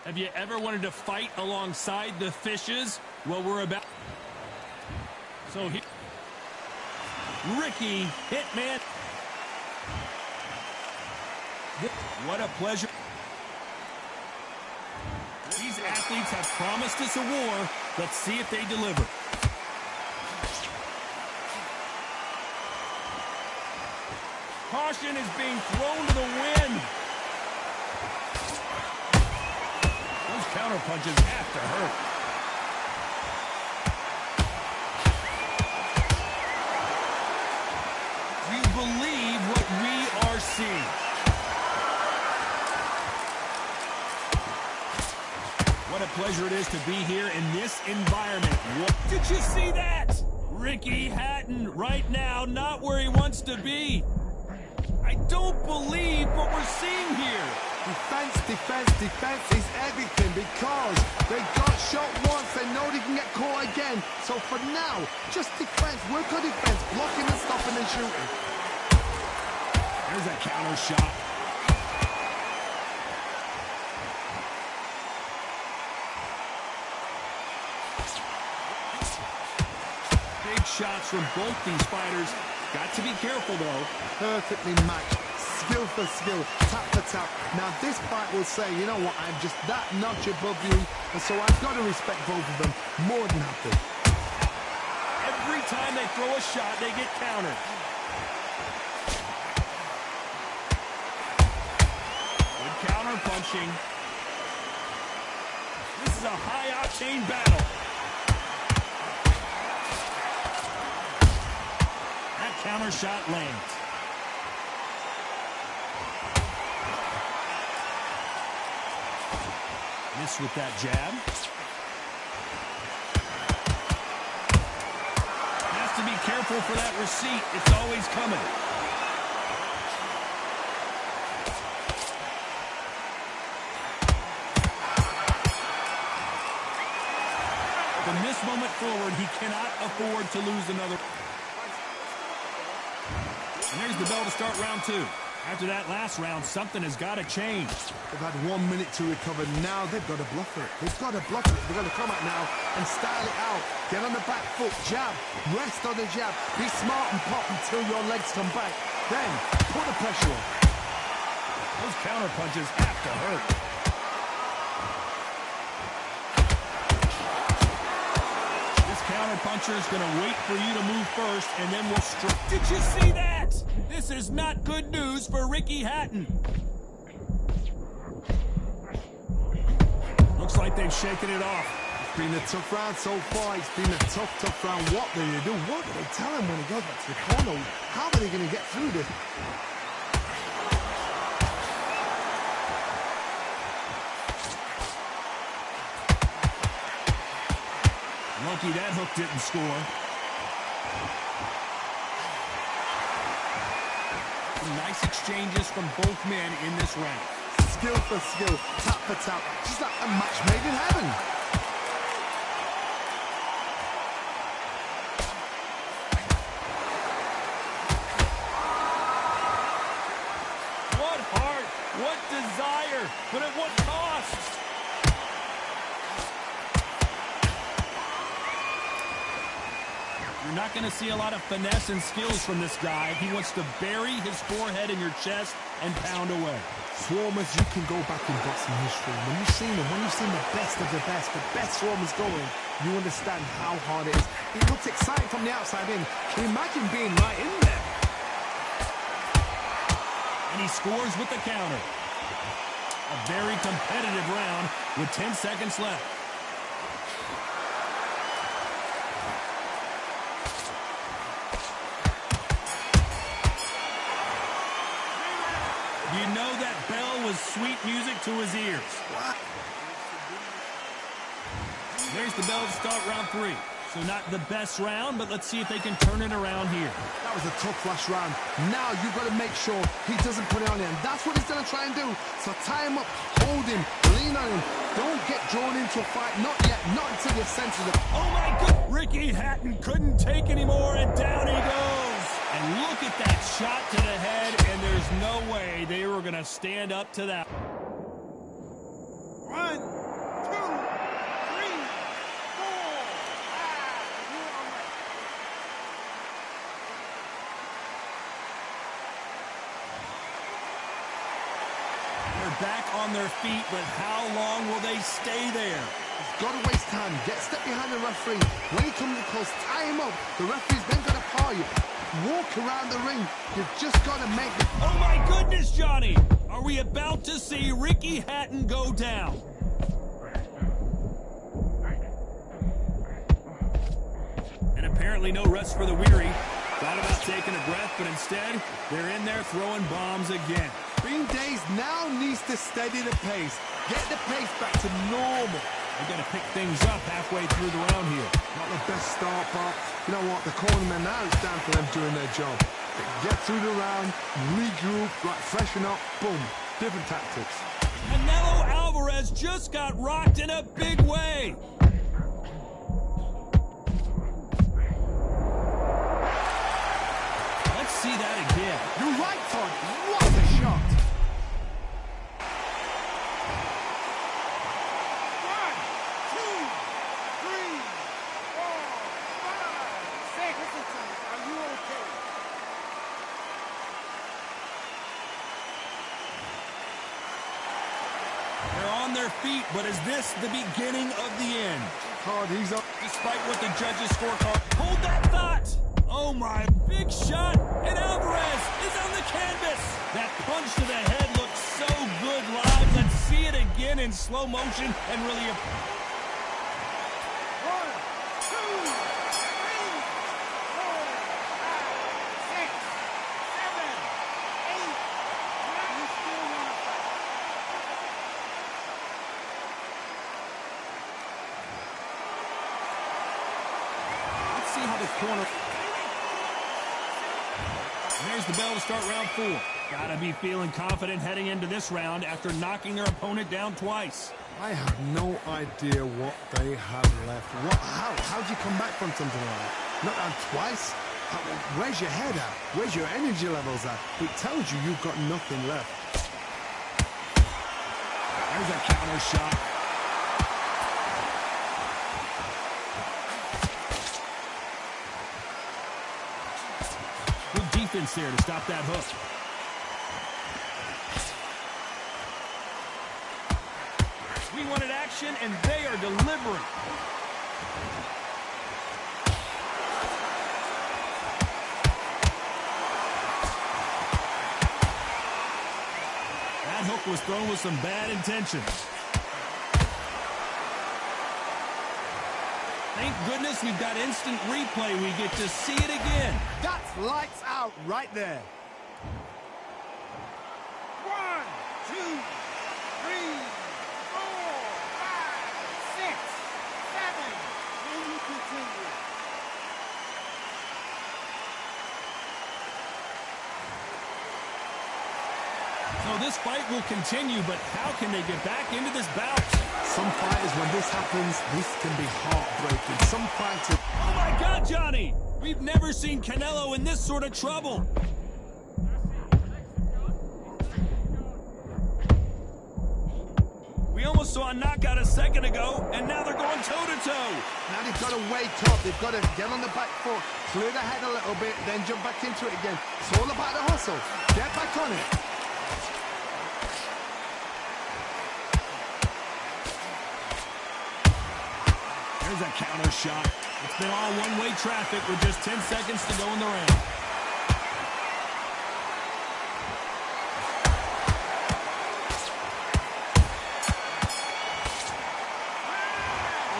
Have you ever wanted to fight alongside the fishes? Well, we're about... So here... Ricky Hitman. What a pleasure. These athletes have promised us a war. Let's see if they deliver. Caution is being thrown to the wind. Those counter punches have to hurt. Do you believe what we are seeing? What a pleasure it is to be here in this environment. What? Did you see that? Ricky Hatton right now not where he wants to be. I don't believe what we're seeing here. Defense, defense, defense is everything because they got shot once. They know they can get caught again. So for now, just defense, work on defense, blocking and stopping and shooting. There's a counter shot. Big shots from both these fighters. Got to be careful, though. Perfectly matched. Skill for skill. Tap for tap. Now, this fight will say, you know what, I'm just that notch above you. And so I've got to respect both of them more than happy. Every time they throw a shot, they get countered. Good counter punching. This is a high-octane battle. Counter shot lands. Miss with that jab. Has to be careful for that receipt. It's always coming. From this moment forward, he cannot afford to lose another. And there's the bell to start round two. After that last round, something has got to change. They've had 1 minute to recover. Now they've got to bluff it. They've got to bluff it. They've got to come out now and style it out. Get on the back foot, jab, rest on the jab. Be smart and pop until your legs come back. Then put the pressure on. Those counter punches have to hurt. Puncher is going to wait for you to move first, and then we'll strike. Did you see that? This is not good news for Ricky Hatton. Looks like they've shaken it off. It's been a tough round so far. It's been a tough round. What do they do? What do they tell him when he goes back to the corner? How are they going to get through this? Lucky that hook didn't score. Some nice exchanges from both men in this round. Skill for skill, tap for tap, just like a match made in heaven. What heart, what desire, but at what cost? You're not going to see a lot of finesse and skills from this guy. He wants to bury his forehead in your chest and pound away. Swarmers, you can go back in boxing history. When you've seen them, when you've seen the best of the best swarmers going, you understand how hard it is. It looks exciting from the outside in. Can you imagine being right in there? And he scores with the counter. A very competitive round with 10 seconds left. sweet music to his ears. What? There's the bell to start round 3. So not the best round, but let's see if they can turn it around here. That was a tough last round. Now you've got to make sure he doesn't put it on him. That's what he's going to try and do. So tie him up, hold him, lean on him. Don't get drawn into a fight. Not yet. Not until your senses are... Oh, my God. Ricky Hatton couldn't take anymore, and down he goes. And look at that shot to the head, and there's no way they were going to stand up to that. 1, 2, 3, 4, 5. They're back on their feet, but how long will they stay there? He's got to waste time. Get step behind the referee. When he comes close, tie him up. The referee's then got to paw you. Walk around the ring. You've just got to make it. Oh, my goodness, Johnny. Are we about to see Ricky Hatton go down? And apparently no rest for the weary. Thought about taking a breath, but instead, they're in there throwing bombs again. Green Days now needs to steady the pace. Get the pace back to normal. They got to pick things up halfway through the round here. Not the best start, but you know what? The cornermen now, it's down to them doing their job. They get through the round, regroup, like freshen up, boom. Different tactics. Canelo Alvarez just got rocked in a big way. Let's see that again. You're right, Todd. What a shot. 1, 2, 3, 4, 5, 6. Listen to me. Are you okay? They're on their feet, but is this the beginning of the end? Todd, he's up. Despite what the judges' scorecard... Hold that thought! Oh, my big shot, and Alvarez is on the canvas. That punch to the head looks so good live. Let's see it again in slow motion and really... 1, 2, 3, 4, 5, 6, 7, 8, 9. You still want to fight? Let's see how the corner... And there's the bell to start round 4. Gotta be feeling confident heading into this round after knocking their opponent down twice. I have no idea what they have left. How'd you come back from something like that? Not down twice? Where's your head at? Where's your energy levels at? It tells you you've got nothing left. There's a counter shot. Good defense there to stop that hook. We wanted action, and they are delivering. That hook was thrown with some bad intentions. Thank goodness we've got instant replay. We get to see it again. That's lights out right there. 1, 2, 3, 4, 5, 6, 7. Can you continue? So this fight will continue, but how can they get back into this bout? Some fighters, when this happens, this can be heartbreaking. Some fighters... Oh my God, Johnny! We've never seen Canelo in this sort of trouble. We almost saw a knockout a second ago, and now they're going toe-to-toe. Now they've got to wake up. They've got to get on the back foot, clear the head a little bit, then jump back into it again. It's all about the hustle. Get back on it. There's a counter shot. It's been all one-way traffic with just 10 seconds to go in the round.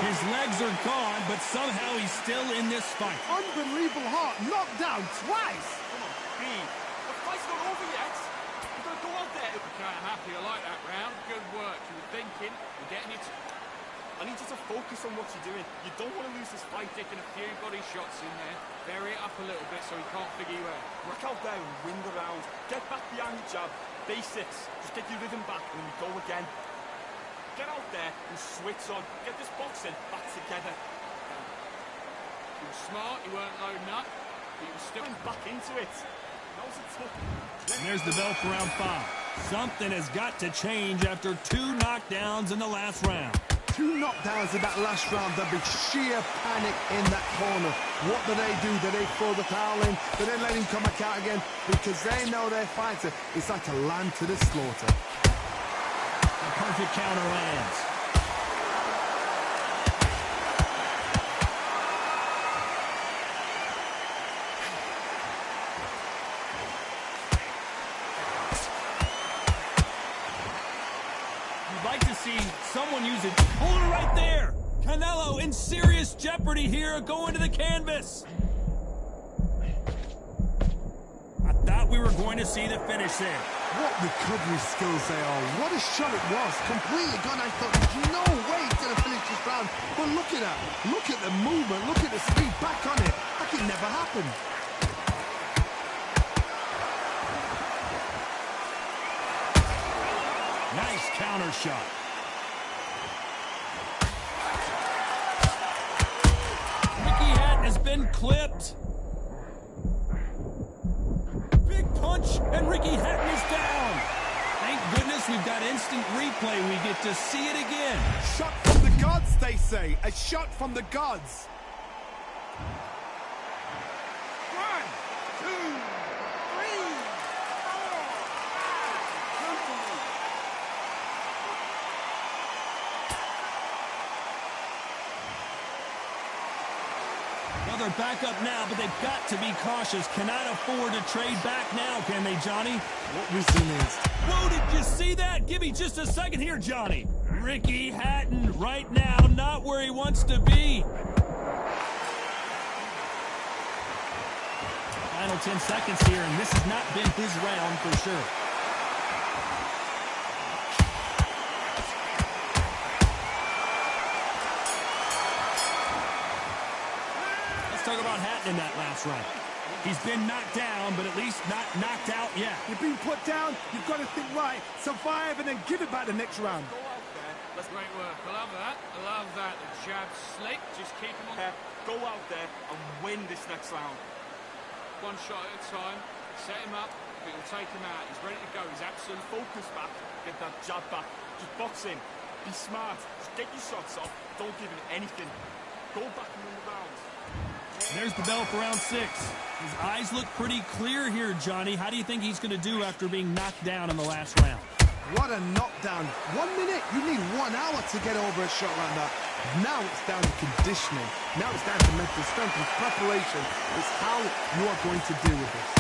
His legs are gone, but somehow he's still in this fight. Unbelievable heart. Knocked down twice. Come on, hey, the fight's not over yet. You're going to go out there. If you're kind of happy, I like that, Red. work. You were thinking, you're getting it. I need you to focus on what you're doing. You don't want to lose this fight. Taking a few body shots in there. Vary it up a little bit so he can't figure you out. Work out there and win the round. Get back behind your jab. Basics. Just get your rhythm back and then we go again. Get out there and switch on. Get this boxing back together. You were smart, you weren't loading up, but you were still Back into it. Now's a tough. And there's the bell for round 5. Something has got to change after 2 knockdowns in the last round. 2 knockdowns in that last round. There'll be sheer panic in that corner. What do? Do they throw the towel in? Do they let him come back out again? Because they know their fighter is like a lamb to the slaughter. A perfect counter lands. You'd like to see someone use it. Hold it right there. Canelo in serious jeopardy here, going to the canvas. I thought we were going to see the finish there. What recovery skills they are. What a shot it was. Completely gone. I thought, there's no way he's going to finish this round. But look at the movement. Look at the speed. Back on it. That could never happen. Nice counter shot. Ricky Hatton has been clipped. Big punch, and Ricky Hatton is down. Thank goodness we've got instant replay. We get to see it again. Shot from the gods, they say. A shot from the gods. 1, 2, 3, 4, 5. Well, they're back up now, but they've got to be cautious. Cannot afford to trade back now, can they, Johnny? What resilience. Whoa, did you see that? Give me just a second here, Johnny. Ricky Hatton right now, not where he wants to be. Final 10 seconds here, and this has not been his round for sure. Let's talk about Hatton in that last round. He's been knocked down, but at least not knocked out yet. You've been put down. You've got to think right. Survive and then give it back the next round. Go out there. That's great work. I love that. I love that. The jab slick. Just keep him on. Go out there and win this next round. One shot at a time. Set him up. But you'll take him out. He's ready to go. He's absolutely Focus back. Get that jab back. Just box in. Be smart. Just get your shots off. Don't give him anything. Go back and win the round. There's the bell for round 6. His eyes look pretty clear here, Johnny. How do you think he's going to do after being knocked down in the last round? What a knockdown. 1 minute. You need 1 hour to get over a shot like that. Now it's down to conditioning. Now it's down to mental strength and preparation. It's how you are going to deal with this.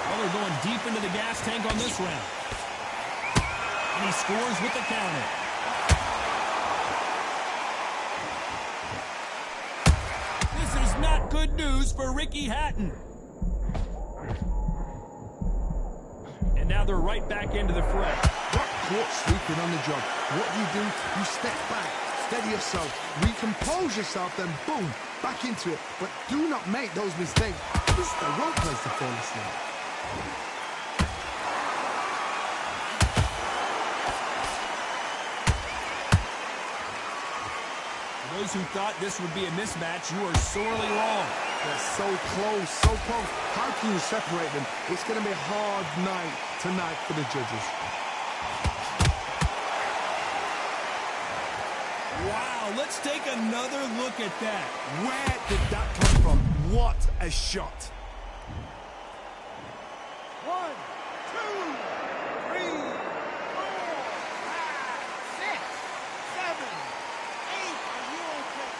Well, they're going deep into the gas tank on this round. And he scores with the counter. This is not good news for Ricky Hatton. And now they're right back into the fray. Got caught sleeping on the job. What do? You step back, steady yourself, recompose yourself, then boom, back into it. But do not make those mistakes. This is the wrong place to fall asleep. Those who thought this would be a mismatch, you are sorely wrong. They're so close, so close. How can you separate them? It's going to be a hard night tonight for the judges. Wow, let's take another look at that. Where did that come from? What a shot. 1, 2, 3, 4, 5, 6, 7, 8. Are you okay?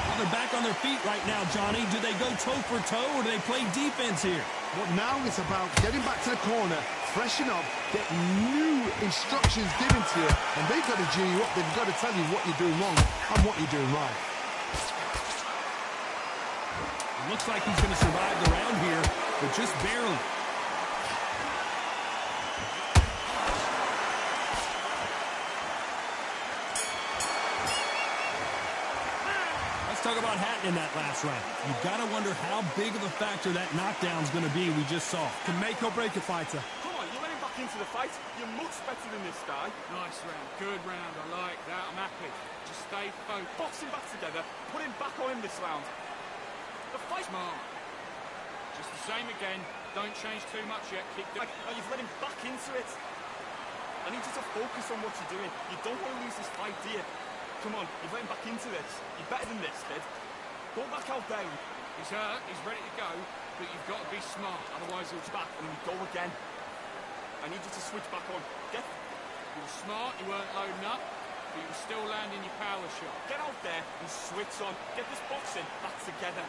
Well, they're back on their feet right now, Johnny. Do they go toe for toe or do they play defense here? Well, now it's about getting back to the corner, freshen up, get new instructions given to you, and they've got to G you up. They've got to tell you what you're doing wrong and what you're doing right. It looks like he's going to survive the round here, but just barely. Let's talk about Hatton in that last round. You've got to wonder how big of a factor that knockdown's going to be we just saw. Can make or break a fighter. Come on, you let him back into the fight. You're much better than this guy. Nice round. Good round. I like that. I'm happy. Just stay focused. Box him back together. Put him back on him this round. The fight. Smart. Just the same again. Don't change too much yet. Keep the... Now you've let him back into it. I need you to focus on what you're doing. You don't want to lose this fight, do you? Come on, you've let him back into this. You're better than this, kid. Go back out there. He's hurt. He's ready to go. But you've got to be smart. Otherwise he'll back and we go again. I need you to switch back on. Get... You were smart. You weren't loading up. But you were still landing your power shot. Get out there and switch on. Get this boxing back together.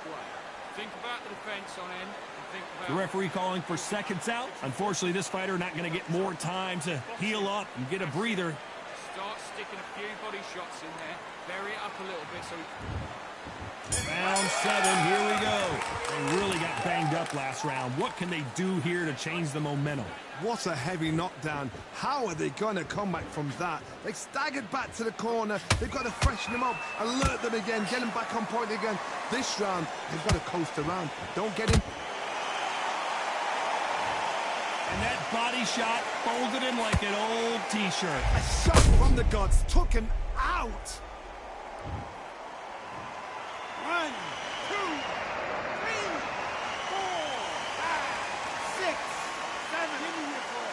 Wait. Think about the defense on end. And think about... The referee calling for seconds out. Unfortunately, this fighter not going to get more time to heal up and get a breather. Start sticking a few body shots in there. Vary it up a little bit so... Round 7, here we go. They really got banged up last round. What can they do here to change the momentum? What a heavy knockdown. How are they going to come back from that? They staggered back to the corner. They've got to freshen them up, alert them again, get them back on point again. This round, they've got to coast around. Don't get him. And that body shot folded him like an old T-shirt. A shot from the gods took him out. 1, 2, 3, 4, 5, 6, 7. Give me your ball.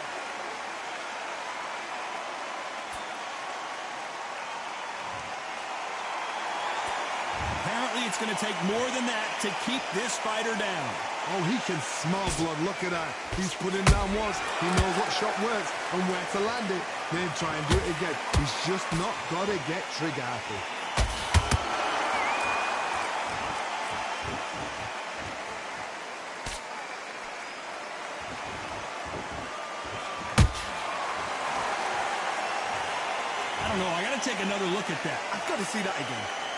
Apparently, it's going to take more than that to keep this fighter down. Oh, he can smell blood. Look at that. He's putting down once. He knows what shot works and where to land it. Then try and do it again. He's just not got to get trigger happy. I don't know. I got to take another look at that. I've got to see that again.